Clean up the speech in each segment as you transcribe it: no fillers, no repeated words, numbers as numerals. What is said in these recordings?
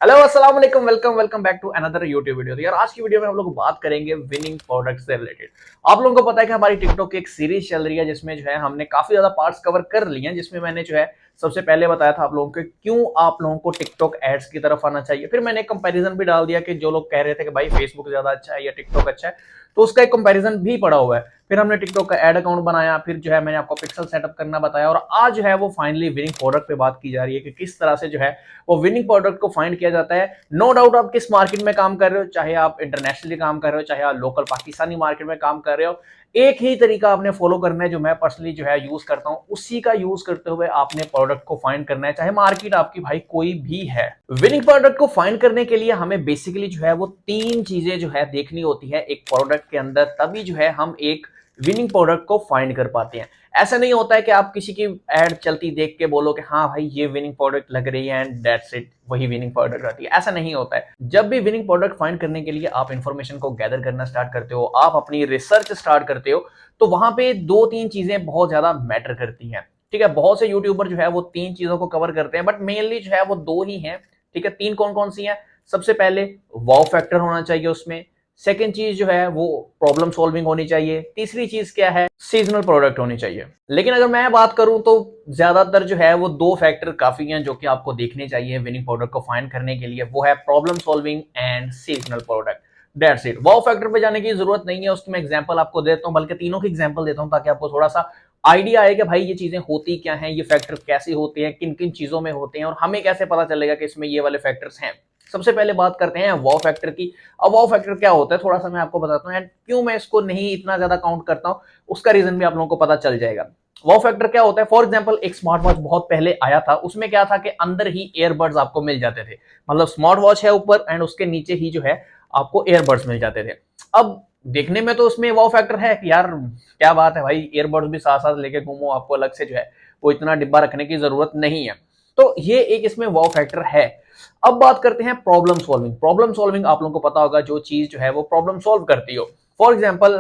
Hello अस्सलाम वालेकुम, welcome welcome back to another YouTube video. तो यार आज की वीडियो में हम लोग बात करेंगे विनिंग प्रोडक्ट से रिलेटेड। आप लोगों को पता है कि हमारी टिकटॉक की एक सीरीज चल रही है जिसमें जो है हमने काफी ज्यादा पार्ट्स कवर कर लिए हैं, जिसमें मैंने जो है सबसे पहले बताया था आप लोगों को क्यों आप लोगों को टिकटॉक एड्स की तरफ आना चाहिए। फिर मैंने एक कंपैरिजन भी डाल दिया कि जो लोग कह रहे थे कि भाई फेसबुक ज्यादा अच्छा है या टिकटॉक अच्छा है, तो उसका एक कंपैरिजन भी पड़ा हुआ है। फिर हमने टिकटॉक का एड अकाउंट बनाया, फिर जो है मैंने आपको पिक्सल सेटअप करना बताया, और आज जो है वो फाइनली विनिंग प्रोडक्ट पे बात की जा रही है कि किस तरह से जो है वो विनिंग प्रोडक्ट को फाइंड किया जाता है। नो डाउट आप किस मार्केट में काम कर रहे हो, चाहे आप इंटरनेशनली काम कर रहे हो, चाहे आप लोकल पाकिस्तानी मार्केट में काम कर रहे हो, एक ही तरीका आपने फॉलो करना है जो मैं पर्सनली जो है यूज करता हूं। उसी का यूज करते हुए आपने प्रोडक्ट को फाइंड करना है, चाहे मार्केट आपकी भाई कोई भी है। विनिंग प्रोडक्ट को फाइंड करने के लिए हमें बेसिकली जो है वो तीन चीजें जो है देखनी होती है एक प्रोडक्ट के अंदर, तभी जो है हम एक विनिंग प्रोडक्ट को फाइंड कर पाते हैं। ऐसा नहीं होता है कि आप किसी की एड चलती देख के बोलो कि हाँ भाई ये विनिंग प्रोडक्ट लग रही है एंड दैट्स इट, वही विनिंग प्रोडक्ट रहती है। ऐसा नहीं होता है। जब भी विनिंग प्रोडक्ट फाइंड करने के लिए आप इंफॉर्मेशन को गैदर करना स्टार्ट करते हो, आप अपनी रिसर्च स्टार्ट करते हो, तो वहां पे दो तीन चीजें बहुत ज्यादा मैटर करती हैं। ठीक है, बहुत से यूट्यूबर जो है वो तीन चीजों को कवर करते हैं, बट मेनली जो है वो दो ही हैं। ठीक है, तीन कौन कौन सी हैं? सबसे पहले वाव फैक्टर होना चाहिए उसमें। सेकेंड चीज जो है वो प्रॉब्लम सॉल्विंग होनी चाहिए। तीसरी चीज क्या है? सीजनल प्रोडक्ट होनी चाहिए। लेकिन अगर मैं बात करूं तो ज्यादातर जो है वो दो फैक्टर काफी हैं जो कि आपको देखने चाहिए विनिंग प्रोडक्ट को फाइंड करने के लिए। वो है problem solving and seasonal product. That's it. Wow factor पे जाने की जरूरत नहीं है, उसकी मैं एग्जांपल आपको देता हूं, बल्कि तीनों की एग्जांपल देता हूं ताकि आपको थोड़ा सा आइडिया आए कि भाई ये चीजें होती क्या हैं, ये फैक्टर कैसे होते हैं, किन किन चीजों में होते हैं, और हमें कैसे पता चलेगा कि इसमें ये वाले फैक्टर्स हैं। सबसे पहले बात करते हैं वाव फैक्टर की। अब वाव फैक्टर क्या होता है थोड़ा सा मैं आपको बताता हूँ, एंड क्यों मैं इसको नहीं इतना ज्यादा काउंट करता हूँ उसका रीजन भी आप लोगों को पता चल जाएगा। वाव फैक्टर क्या होता है? फॉर एग्जाम्पल एक स्मार्ट वॉच बहुत पहले आया था, उसमें क्या था कि अंदर ही एयरबड्स आपको मिल जाते थे। मतलब स्मार्ट वॉच है ऊपर एंड उसके नीचे ही जो है आपको एयरबड्स मिल जाते थे। अब देखने में तो उसमें वाव फैक्टर है कि यार क्या बात है भाई, एयरबड्स भी साथ साथ लेके घूमो, आपको अलग से जो है वो इतना डिब्बा रखने की जरूरत नहीं है। तो ये एक इसमें वाव फैक्टर है। अब बात करते हैं प्रॉब्लम सॉल्विंग। प्रॉब्लम सॉल्विंग आप लोगों को पता होगा, जो चीज जो है वो प्रॉब्लम सॉल्व करती हो। फॉर एग्जाम्पल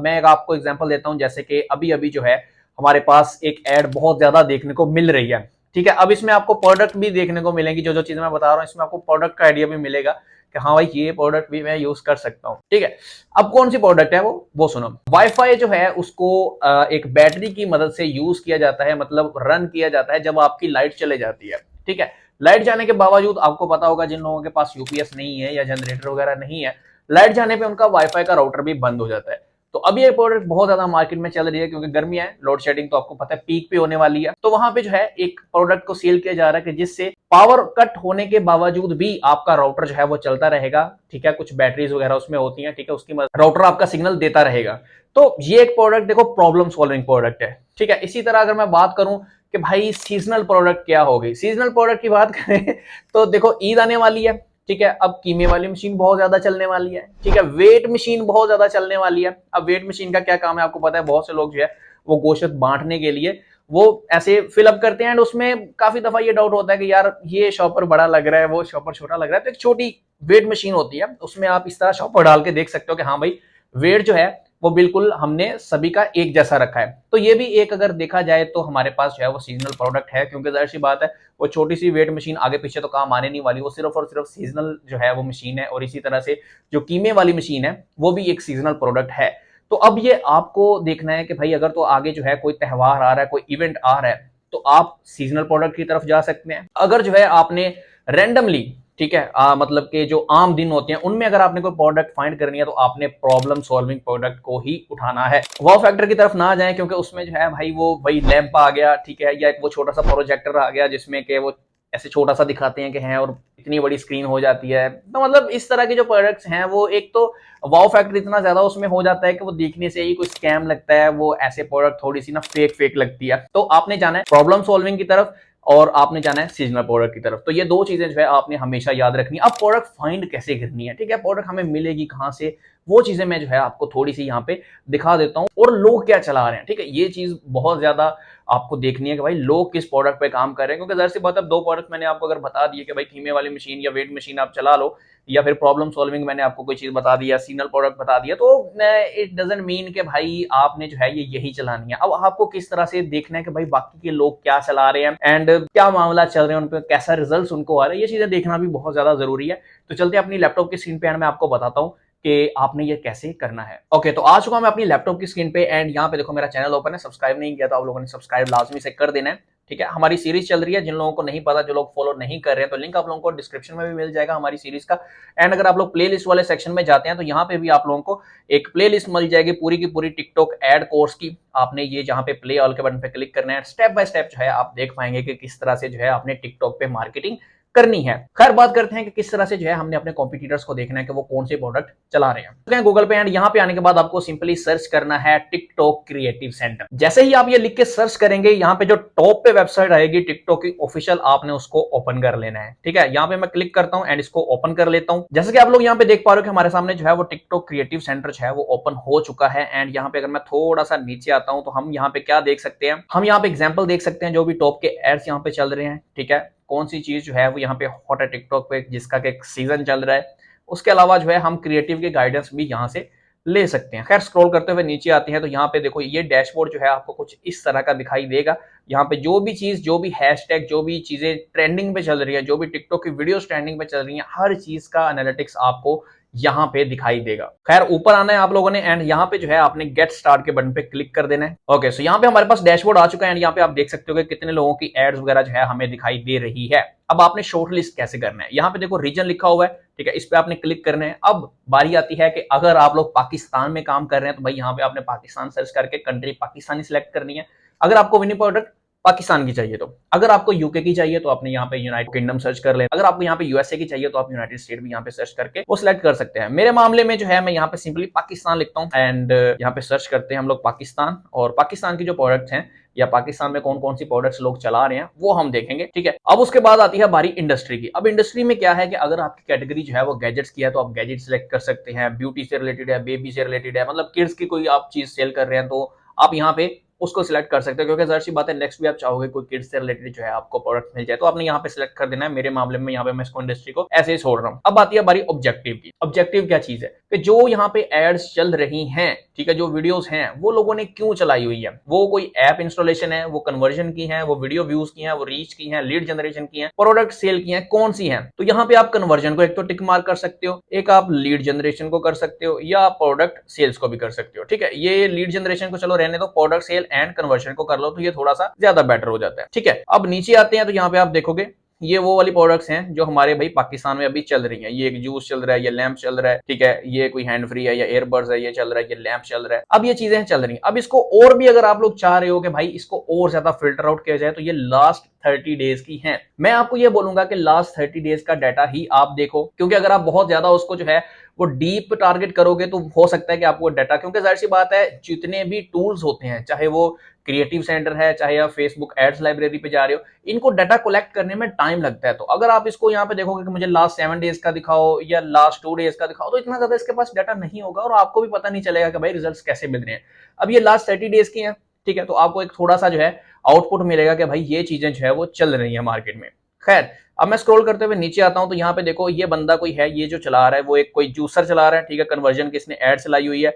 मैं आपको एग्जाम्पल देता हूं, जैसे कि अभी अभी जो है हमारे पास एक एड बहुत ज्यादा देखने को मिल रही है। ठीक है, अब इसमें आपको प्रोडक्ट भी देखने को मिलेंगी, जो जो चीज मैं बता रहा हूँ इसमें आपको प्रोडक्ट का आइडिया भी मिलेगा कि हाँ भाई ये प्रोडक्ट भी मैं यूज कर सकता हूँ। ठीक है, अब कौन सी प्रोडक्ट है वो सुनो। वाईफाई जो है उसको एक बैटरी की मदद से यूज किया जाता है, मतलब रन किया जाता है जब आपकी लाइट चले जाती है। ठीक है, लाइट जाने के बावजूद आपको पता होगा जिन लोगों के पास यूपीएस नहीं है या जनरेटर वगैरह नहीं है, लाइट जाने पे उनका वाईफाई का राउटर भी बंद हो जाता है। तो अभी ये प्रोडक्ट बहुत ज्यादा मार्केट में चल रही है क्योंकि गर्मी है, लोड शेडिंग तो आपको पता है पीक पे होने वाली है। तो वहां पे जो है एक प्रोडक्ट को सेल किया जा रहा है कि जिससे पावर कट होने के बावजूद भी आपका राउटर जो है वो चलता रहेगा। ठीक है, कुछ बैटरीज वगैरह उसमें होती हैं, ठीक है, उसकी मदद राउटर आपका सिग्नल देता रहेगा। तो ये एक प्रोडक्ट देखो प्रॉब्लम सॉल्विंग प्रोडक्ट है। ठीक है, इसी तरह अगर मैं बात करूं कि भाई सीजनल प्रोडक्ट क्या हो गई, सीजनल प्रोडक्ट की बात करें तो देखो ईद आने वाली है। ठीक है, अब कीमे वाली मशीन बहुत ज्यादा चलने वाली है। ठीक है, वेट मशीन बहुत ज्यादा चलने वाली है। अब वेट मशीन का क्या काम है आपको पता है, बहुत से लोग जो है वो गोश्त बांटने के लिए वो ऐसे फिलअप करते हैं, एंड उसमें काफी दफा ये डाउट होता है कि यार ये शॉपर बड़ा लग रहा है, वो शॉपर छोटा लग रहा है। तो एक छोटी वेट मशीन होती है, उसमें आप इस तरह शॉपर डाल के देख सकते हो कि हाँ भाई वेट जो है वो बिल्कुल हमने सभी का एक जैसा रखा है। तो ये भी एक अगर देखा जाए तो हमारे पास जो है वो सीजनल प्रोडक्ट है, क्योंकि जाहिर सी बात है वो छोटी सी वेट मशीन आगे पीछे तो काम आने नहीं वाली, वो सिर्फ और सिर्फ सीजनल जो है वो मशीन है। और इसी तरह से जो कीमे वाली मशीन है वो भी एक सीजनल प्रोडक्ट है। तो अब ये आपको देखना है कि भाई अगर तो आगे जो है कोई त्योहार आ रहा है, कोई इवेंट आ रहा है, तो आप सीजनल प्रोडक्ट की तरफ जा सकते हैं। अगर जो है आपने रैंडमली, ठीक है, मतलब के जो आम दिन होते हैं उनमें अगर आपने कोई प्रोडक्ट फाइंड करनी है तो आपने प्रॉब्लम सॉल्विंग प्रोडक्ट को ही उठाना है। वाव फैक्टर की तरफ ना जाए, क्योंकि उसमें जो है भाई वो भाई लैंप आ गया, ठीक है, या एक वो छोटा सा प्रोजेक्टर आ गया जिसमें के वो ऐसे छोटा सा दिखाते हैं कि हैं और इतनी बड़ी स्क्रीन हो जाती है। तो मतलब इस तरह के जो प्रोडक्ट्स हैं वो एक तो वाव फैक्टर इतना ज्यादा उसमें हो जाता है कि वो देखने से ही कोई स्कैम लगता है, वो ऐसे प्रोडक्ट थोड़ी सी ना फेक फेक लगती है। तो आपने जाना है प्रॉब्लम सॉल्विंग की तरफ और आपने जाना है सीजनल प्रोडक्ट की तरफ। तो ये दो चीजें जो है आपने हमेशा याद रखनी है। अब प्रोडक्ट फाइंड कैसे करनी है, ठीक है, प्रोडक्ट हमें मिलेगी कहां से, वो चीजें मैं जो है आपको थोड़ी सी यहाँ पे दिखा देता हूँ, और लोग क्या चला रहे हैं। ठीक है, ये चीज बहुत ज्यादा आपको देखनी है कि भाई लोग किस प्रोडक्ट पे काम कर रहे हैं, क्योंकि जाहिर सी बात है दो प्रोडक्ट मैंने आपको अगर बता दिए कि भाई कीमे वाली मशीन या वेट मशीन आप चला लो, या फिर प्रॉब्लम सॉल्विंग मैंने आपको कोई चीज बता दी या सीजनल प्रोडक्ट बता दिया, तो इट डजंट मीन कि भाई आपने जो है ये यही चलानी है। अब आपको किस तरह से देखना है कि भाई बाकी के लोग क्या चला रहे हैं एंड क्या मामला चल रहे हैं, उन पर कैसा रिजल्ट उनको आ रहा है, ये चीजें देखना भी बहुत ज्यादा जरूरी है। तो चलते अपनी लैपटॉप की स्क्रीन पे एंड मैं आपको बताता हूँ कि आपने ये कैसे करना है। ओके, तो आ चुका मैं अपनी लैपटॉप की स्क्रीन पे एंड यहाँ पे देखो मेरा चैनल ओपन है। सब्सक्राइब नहीं किया तो आप लोगों ने सब्सक्राइब लाजमी से कर देना है, ठीक है। हमारी सीरीज चल रही है, जिन लोगों को नहीं पता, जो लोग फॉलो नहीं कर रहे हैं, तो लिंक आप लोगों को डिस्क्रिप्शन में भी मिल जाएगा हमारी सीरीज का। एंड अगर आप लोग प्लेलिस्ट वाले सेक्शन में जाते हैं तो यहाँ पे भी आप लोगों को एक प्लेलिस्ट मिल जाएगी पूरी की पूरी टिकटॉक एड कोर्स की। आपने ये जहाँ पे प्ले ऑल के बटन पे क्लिक करना है, स्टेप बाय स्टेप जो है आप देख पाएंगे कि किस तरह से जो है आपने टिकटॉक पे मार्केटिंग करनी है। खैर बात करते हैं कि किस तरह से जो है हमने अपने कॉम्पिटिटर्स को देखना है कि वो कौन से प्रोडक्ट चला रहे हैं। गूगल पे एंड यहाँ पे आने के बाद आपको सिंपली सर्च करना है टिकटॉक क्रिएटिव सेंटर। जैसे ही आप ये लिख के सर्च करेंगे, यहाँ पे जो टॉप पे वेबसाइट आएगी टिकटॉक की ऑफिशियल, आपने उसको ओपन कर लेना है, ठीक है। यहाँ पे मैं क्लिक करता हूँ एंड इसको ओपन कर लेता हूँ। जैसे कि आप लोग यहाँ पे देख पा रहे हो कि हमारे सामने जो है वो टिकटॉक क्रिएटिव सेंटर जो है वो ओपन हो चुका है। एंड यहाँ पे अगर मैं थोड़ा सा नीचे आता हूँ तो हम यहाँ पे क्या देख सकते हैं, हम यहाँ पे एग्जाम्पल देख सकते हैं जो भी टॉप के एड्स यहाँ पे चल रहे हैं, ठीक है। कौन सी चीज जो है वो यहाँ पे हॉट है टिकटॉक पे, जिसका एक सीजन चल रहा है। उसके अलावा जो है हम क्रिएटिव के गाइडेंस भी यहाँ से ले सकते हैं। खैर स्क्रॉल करते हुए नीचे आते हैं तो यहाँ पे देखो ये डैशबोर्ड जो है आपको कुछ इस तरह का दिखाई देगा। यहाँ पे जो भी चीज, जो भी हैशटैग, जो भी चीजें ट्रेंडिंग पे चल रही है, जो भी टिकटॉक की वीडियोस ट्रेंडिंग पे चल रही है, हर चीज का एनालिटिक्स आपको यहाँ पे दिखाई देगा। खैर ऊपर आना है आप लोगों ने एंड यहाँ पे जो है आपने गेट स्टार्ट के बटन पे क्लिक कर देना है। ओके, सो यहाँ पे हमारे पास डैशबोर्ड आ चुका है एंड यहाँ पे आप देख सकते हो कि कितने लोगों की एड्स वगैरह जो है हमें दिखाई दे रही है। अब आपने शॉर्ट लिस्ट कैसे करना है, यहाँ पे देखो रीजन लिखा हुआ है, ठीक है, इस पे आपने क्लिक करना है। अब बारी आती है कि अगर आप लोग पाकिस्तान में काम कर रहे हैं तो भाई यहाँ पे आपने पाकिस्तान सर्च करके कंट्री पाकिस्तानी सिलेक्ट करनी है। अगर आपको विनिंग प्रोडक्ट पाकिस्तान की चाहिए तो, अगर आपको यूके की चाहिए तो आपने यहाँ पे यूनाइटेड किंगडम सर्च कर ले, अगर आपको यहाँ पे यूएसए की चाहिए तो आप यूनाइटेड स्टेट भी यहाँ पे सर्च करके वो सिलेक्ट कर सकते हैं। मेरे मामले में जो है मैं यहाँ पे सिंपली पाकिस्तान लिखता हूँ एंड यहाँ पे सर्च करते हैं हम लोग पाकिस्तान, और पाकिस्तान की जो प्रोडक्ट्स हैं या पाकिस्तान में कौन कौन सी प्रोडक्ट्स लोग चला रहे हैं वो हम देखेंगे, ठीक है। अब उसके बाद आती है बारी इंडस्ट्री की। अब इंडस्ट्री में क्या है कि अगर आपकी कैटेगरी जो है वो गैजेट्स की है तो आप गैजेट सिलेक्ट कर सकते हैं, ब्यूटी से रिलेटेड है, बेबी से रिलेटेड है, मतलब किड्स की कोई आप चीज सेल कर रहे हैं तो आप यहाँ पे उसको सिलेक्ट कर सकते हो, क्योंकि जाहिर सी बात है नेक्स्ट भी आप चाहोगे कोई किड्स से रिलेटेड जो है आपको प्रोडक्ट मिल जाए तो आपने यहाँ पे सिलेक्ट कर देना है। मेरे मामले में यहाँ पे मैं इसको इंडस्ट्री को ऐसे ही छोड़ रहा हूँ। अब आती है बारी ऑब्जेक्टिव की। ऑब्जेक्टिव क्या चीज है कि जो यहाँ पे एड्स चल रही हैं, ठीक है, जो वीडियोस हैं वो लोगों ने क्यों चलाई हुई है, वो कोई ऐप इंस्टॉलेशन है, वो कन्वर्जन की है, वो वीडियो व्यूज की है, वो रीच की है, लीड जनरेशन की है, प्रोडक्ट सेल की है, कौन सी है। तो यहाँ पे आप कन्वर्जन को एक तो टिक मार्क कर सकते हो, एक आप लीड जनरेशन को कर सकते हो, या प्रोडक्ट सेल्स को भी कर सकते हो, ठीक है। ये लीड जनरेशन को चलो रहने दो, प्रोडक्ट सेल एंड कन्वर्जन को कर लो तो ये थोड़ा सा ज्यादा बेटर हो जाता है, ठीक है। अब नीचे आते हैं तो यहाँ पे आप देखोगे ये वो वाली प्रोडक्ट्स हैं जो हमारे भाई पाकिस्तान में अभी चल रही हैं। ये एक जूस चल रहा है, ये लैंप चल रहा है, ठीक है, ये कोई हैंड फ्री है या एयरबड्स है, ये चल रहा है, ये लैंप चल रहा है। अब ये चीजें चल रही हैं। अब इसको और भी अगर आप लोग चाह रहे हो कि भाई इसको और ज्यादा फिल्टर आउट किया जाए तो ये लास्ट 30 डेज की हैं। मैं आपको ये बोलूंगा कि लास्ट 30 डेज का डाटा ही आप देखो, क्योंकि अगर आप बहुत ज्यादा उसको जो है वो डीप टारगेट करोगे तो हो सकता है कि आपको डाटा, क्योंकि जाहिर सी बात है जितने भी टूल्स होते हैं, चाहे वो क्रिएटिव सेंटर है, चाहे आप फेसबुक एड्स लाइब्रेरी पे जा रहे हो, इनको डाटा कलेक्ट करने में टाइम लगता है। तो अगर आप इसको यहाँ पे देखोगे कि मुझे लास्ट 7 डेज का दिखाओ या लास्ट 2 डेज का दिखाओ, तो इतना ज्यादा इसके पास डाटा नहीं होगा और आपको भी पता नहीं चलेगा कि भाई रिजल्ट्स कैसे मिल रहे हैं। अब ये लास्ट 30 डेज की हैं, ठीक है, तो आपको एक थोड़ा सा जो है आउटपुट मिलेगा कि भाई ये चीजें जो है वो चल रही है मार्केट में। खैर अब मैं स्क्रॉल करते हुए नीचे आता हूं तो यहाँ पे देखो ये बंदा कोई है, ये जो चला रहा है वो एक कोई जूसर चला रहा है, ठीक है, कन्वर्जन की इसने एड चलाई हुई है,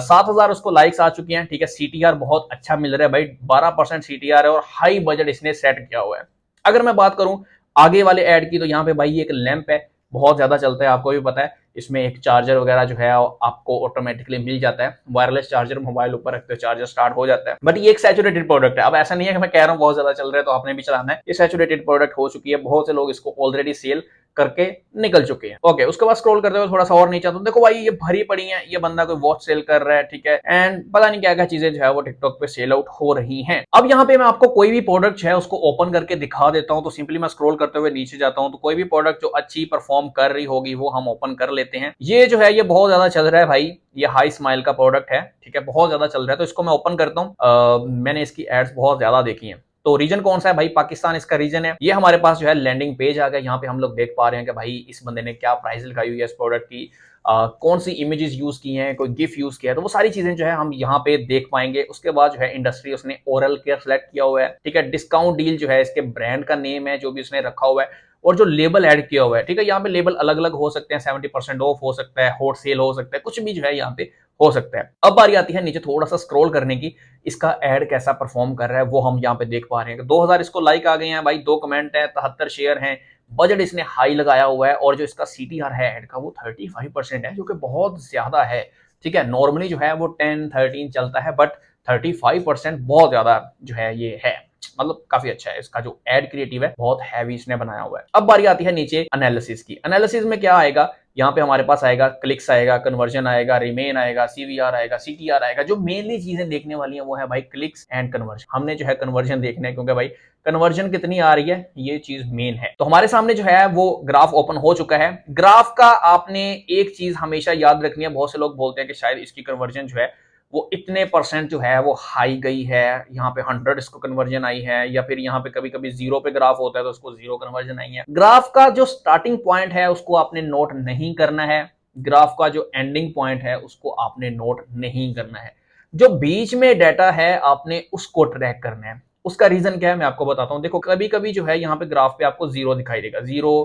7000 उसको लाइक्स आ चुकी हैं, ठीक है, सीटीआर बहुत अच्छा मिल रहा है भाई, 12% सीटीआर है और हाई बजट इसने सेट किया हुआ है। अगर मैं बात करूं आगे वाले एड की तो यहाँ पे भाई ये एक लैंप है, बहुत ज्यादा चलता है, आपको भी पता है। इसमें एक चार्जर वगैरह जो है आपको ऑटोमेटिकली मिल जाता है, वायरलेस चार्जर, मोबाइल ऊपर रखते हो चार्जर स्टार्ट हो जाता है। बट ये एक सैचुरेटेड प्रोडक्ट है। अब ऐसा नहीं है कि मैं कह रहा हूँ बहुत ज्यादा चल रहा है तो आपने भी चलाना है, ये सैचुरेटेड प्रोडक्ट हो चुकी है, बहुत से लोग इसको ऑलरेडी सेल करके निकल चुके हैं। ओके, उसके बाद स्क्रॉल करते हुए थोड़ा सा और नीचे आता हूं, देखो भाई ये भरी पड़ी है, ये बंदा कोई वॉच सेल कर रहा है, ठीक है, एंड पता नहीं क्या क्या चीजें जो है वो टिकटॉक पे सेल आउट हो रही हैं। अब यहाँ पे मैं आपको कोई भी प्रोडक्ट है उसको ओपन करके दिखा देता हूं। तो सिंपली मैं स्क्रॉल करते हुए नीचे जाता हूं तो कोई भी प्रोडक्ट जो अच्छी परफॉर्म कर रही होगी वो हम ओपन कर लेते हैं। ये जो है ये बहुत ज्यादा चल रहा है भाई, ये हाई स्माइल का प्रोडक्ट है, ठीक है, बहुत ज्यादा चल रहा है, तो इसको मैं ओपन करता हूँ। मैंने इसकी एड्स बहुत ज्यादा देखी हैं, तो रीजन कौन सा है भाई? पाकिस्तान इसका रीजन है। ये हमारे पास जो है लैंडिंग पेज आ गया, यहाँ पे हम लोग देख पा रहे हैं कि भाई इस बंदे ने क्या प्राइस लगाई हुई है इस प्रोडक्ट की, कौन सी इमेजेस यूज की हैं, कोई गिफ यूज किया है, तो वो सारी चीजें जो है हम यहाँ पे देख पाएंगे। उसके बाद जो है इंडस्ट्री उसने ओरल केयर सेलेक्ट किया हुआ है, ठीक है। डिस्काउंट डील जो है इसके ब्रांड का नेम है जो भी उसने रखा हुआ है, और जो लेबल ऐड किया हुआ है, ठीक है। यहाँ पे लेबल अलग अलग हो सकते हैं, 70% ऑफ हो सकता है, हॉट सेल हो सकता है, कुछ भी जो है यहाँ पे हो सकता है। अब बारी आती है नीचे थोड़ा सा स्क्रॉल करने की, इसका एड कैसा परफॉर्म कर रहा है वो हम यहाँ पे देख पा रहे हैं। 2000 इसको लाइक आ गए हैं भाई, 2 कमेंट है, 73 शेयर हैं, बजट इसने हाई लगाया हुआ है, और जो इसका सीटीआर है एड का वो 35% है, जो कि बहुत ज्यादा है, ठीक है। नॉर्मली जो है वो 10-13 चलता है, बट 35% बहुत ज्यादा जो है ये है, मतलब काफी अच्छा है। इसका जो एड क्रिएटिव है बहुत हैवी इसने बनाया हुआ है। अब बारी आती है नीचे एनालिसिस की। एनालिसिस में क्या आएगा? यहाँ पे हमारे पास आएगा क्लिक्स आएगा, कन्वर्जन आएगा, रिमेन आएगा, सीवीआर आएगा, सीटीआर आएगा। जो मेनली चीजें देखने वाली हैं वो है भाई क्लिक्स एंड कन्वर्जन। हमने जो है कन्वर्जन देखना है, क्योंकि भाई कन्वर्जन कितनी आ रही है ये चीज मेन है। तो हमारे सामने जो है वो ग्राफ ओपन हो चुका है। ग्राफ का आपने एक चीज हमेशा याद रखनी है, बहुत से लोग बोलते हैं कि शायद इसकी कन्वर्जन जो है वो इतने परसेंट जो है वो हाई गई है, यहाँ पे 100 इसको कन्वर्जन आई है, या फिर यहाँ पे कभी कभी 0 पे ग्राफ होता है तो उसको 0 कन्वर्जन आई है। ग्राफ का जो स्टार्टिंग पॉइंट है उसको आपने नोट नहीं करना है, ग्राफ का जो एंडिंग पॉइंट है उसको आपने नोट नहीं करना है। जो बीच में डाटा है आपने उसको ट्रैक करना है। उसका रीजन क्या है मैं आपको बताता हूं। देखो कभी कभी जो है यहाँ पे ग्राफ पे आपको 0 दिखाई देगा, 0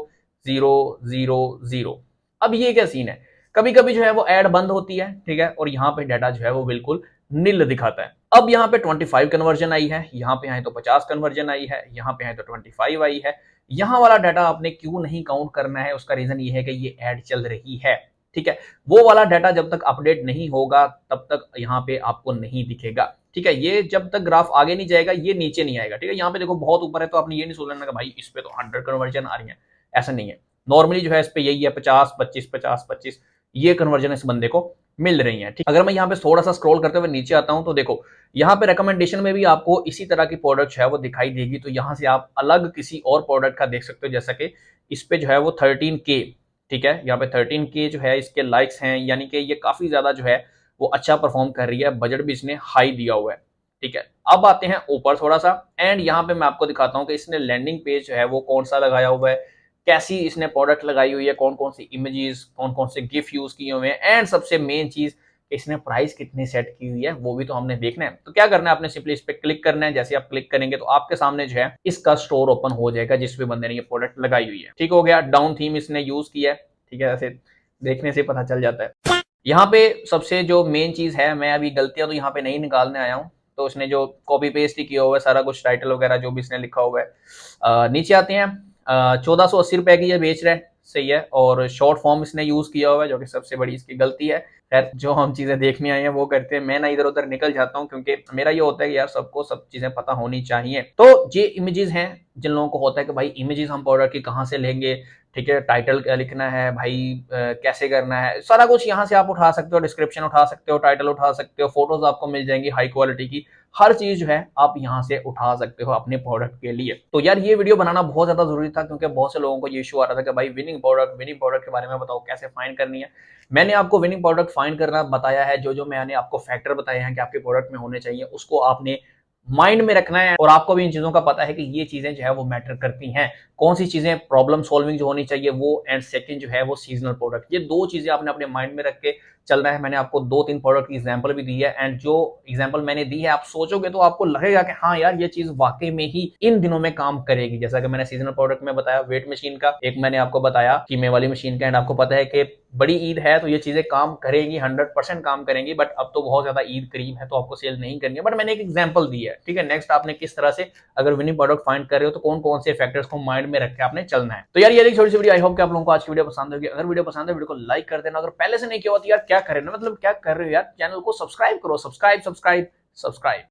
0 0 0। अब ये क्या सीन है? कभी कभी जो है वो ऐड बंद होती है, ठीक है, और यहाँ पे डाटा जो है वो बिल्कुल नील दिखाता है। अब यहाँ पे 25 कन्वर्जन आई है, यहाँ पे आए तो 50 कन्वर्जन आई है, यहाँ पे आए तो 25 आई है। यहाँ वाला डाटा आपने क्यों नहीं काउंट करना है? उसका रीजन ये है कि ये ऐड चल रही है, ठीक है। वो वाला डाटा जब तक अपडेट नहीं होगा तब तक यहाँ पे आपको नहीं दिखेगा, ठीक है। ये जब तक ग्राफ आगे नहीं जाएगा ये नीचे नहीं आएगा, ठीक है। यहाँ पे देखो बहुत ऊपर है तो आपने ये नहीं सोच लेना भाई इस पे तो 100 कन्वर्जन आ रही है, ऐसा नहीं है। नॉर्मली जो है इस पे यही है 50 25 50 25, ये कन्वर्जन इस बंदे को मिल रही है, ठीक। अगर मैं यहाँ पे थोड़ा सा स्क्रॉल करते हुए नीचे आता हूं तो देखो यहाँ पे रिकमेंडेशन में भी आपको इसी तरह की प्रोडक्ट है वो दिखाई देगी। तो यहाँ से आप अलग किसी और प्रोडक्ट का देख सकते हो, जैसा कि इस पे जो है वो 13K, ठीक है। यहाँ पे 13K जो है इसके लाइक्स हैं, यानी कि ये काफी ज्यादा जो है वो अच्छा परफॉर्म कर रही है। बजट भी इसने हाई दिया हुआ है, ठीक है। अब आते हैं ऊपर थोड़ा सा, एंड यहाँ पे मैं आपको दिखाता हूँ कि इसने लैंडिंग पेज जो है वो कौन सा लगाया हुआ है, कैसी इसने प्रोडक्ट लगाई हुई है, कौन कौन सी इमेजेस, कौन कौन से गिफ्ट यूज किए हुए हैं, एंड सबसे मेन चीज इसने प्राइस कितनी सेट की हुई है वो भी तो हमने देखना है। तो क्या करना है, आपने सिंपली इस पे क्लिक करना है। जैसे आप क्लिक करेंगे तो आपके सामने जो है इसका स्टोर ओपन हो जाएगा जिस भी बंदे ने ये प्रोडक्ट लगाई हुई है, ठीक हो गया। डाउन थीम इसने यूज किया है, ठीक है, ऐसे देखने से पता चल जाता है। यहाँ पे सबसे जो मेन चीज है, मैं अभी गलतियां तो यहाँ पे नहीं निकालने आया हूँ, तो उसने जो कॉपी पेस्ट ही किया हुआ है सारा कुछ, टाइटल वगैरह जो भी इसने लिखा हुआ है। नीचे आते हैं, 1480 रुपए की ये बेच रहे हैं, सही है। और शॉर्ट फॉर्म इसने यूज किया हुआ है जो कि सबसे बड़ी इसकी गलती है। खैर जो हम चीजें देखने आई हैं वो करते हैं, मैं ना इधर उधर निकल जाता हूँ, क्योंकि मेरा ये होता है कि यार सबको सब चीजें पता होनी चाहिए। तो ये इमेजेस हैं जिन लोगों को होता है कि भाई इमेजेस हम प्रोडक्ट की कहाँ से लेंगे, ठीक है, टाइटल क्या लिखना है भाई, कैसे करना है, सारा कुछ यहाँ से आप उठा सकते हो, डिस्क्रिप्शन उठा सकते हो, टाइटल उठा सकते हो, फोटोज आपको मिल जाएंगी हाई क्वालिटी की, हर चीज जो है आप यहाँ से उठा सकते हो अपने प्रोडक्ट के लिए। तो यार ये वीडियो बनाना बहुत ज्यादा जरूरी था, क्योंकि बहुत से लोगों को ये इशू आ रहा था कि भाई विनिंग प्रोडक्ट के बारे में बताओ, कैसे फाइंड करनी है। मैंने आपको विनिंग प्रोडक्ट फाइंड करना बताया है, जो जो मैंने आपको फैक्टर बताए हैं कि आपके प्रोडक्ट में होने चाहिए उसको आपने माइंड में रखना है। और आपको भी इन चीजों का पता है कि ये चीजें जो है वो मैटर करती हैं, कौन सी चीजें प्रॉब्लम सॉल्विंग जो होनी चाहिए वो, एंड सेकंड जो है वो सीजनल प्रोडक्ट। ये दो चीजें आपने अपने माइंड में रख के चलना है। मैंने आपको 2-3 प्रोडक्ट की एग्जांपल भी दी है, एंड जो एग्जांपल मैंने दी है आप सोचोगे तो आपको लगेगा कि हाँ यार ये चीज वाकई में ही इन दिनों में काम करेगी। जैसा कि मैंने सीजनल प्रोडक्ट में बताया वेट मशीन का, एक मैंने आपको बताया कीमे वाली मशीन का, एंड आपको पता है कि बड़ी ईद है तो ये चीजें काम करेगी, 100% काम करेंगी। बट अब तो बहुत ज्यादा ईद करीब है तो आपको सेल नहीं करनी है, बट मैंने एक एग्जांपल दी है, ठीक है। नेक्स्ट आपने किस तरह से अगर विनिंग प्रोडक्ट फाइंड कर रहे हो तो कौन कौन से फैक्टर्स को माइंड में रख के आपने चलना है। तो यार ये छोटी सी वीडियो, आई होप कि आप लोगों को आज की वीडियो पसंद होगी। अगर वीडियो पसंद है वीडियो को लाइक कर देना, अगर पहले से नहीं किया हुआ तो यार क्या करें ना, मतलब क्या कर रहे हो यार, चैनल को सब्सक्राइब करो, सब्सक्राइब।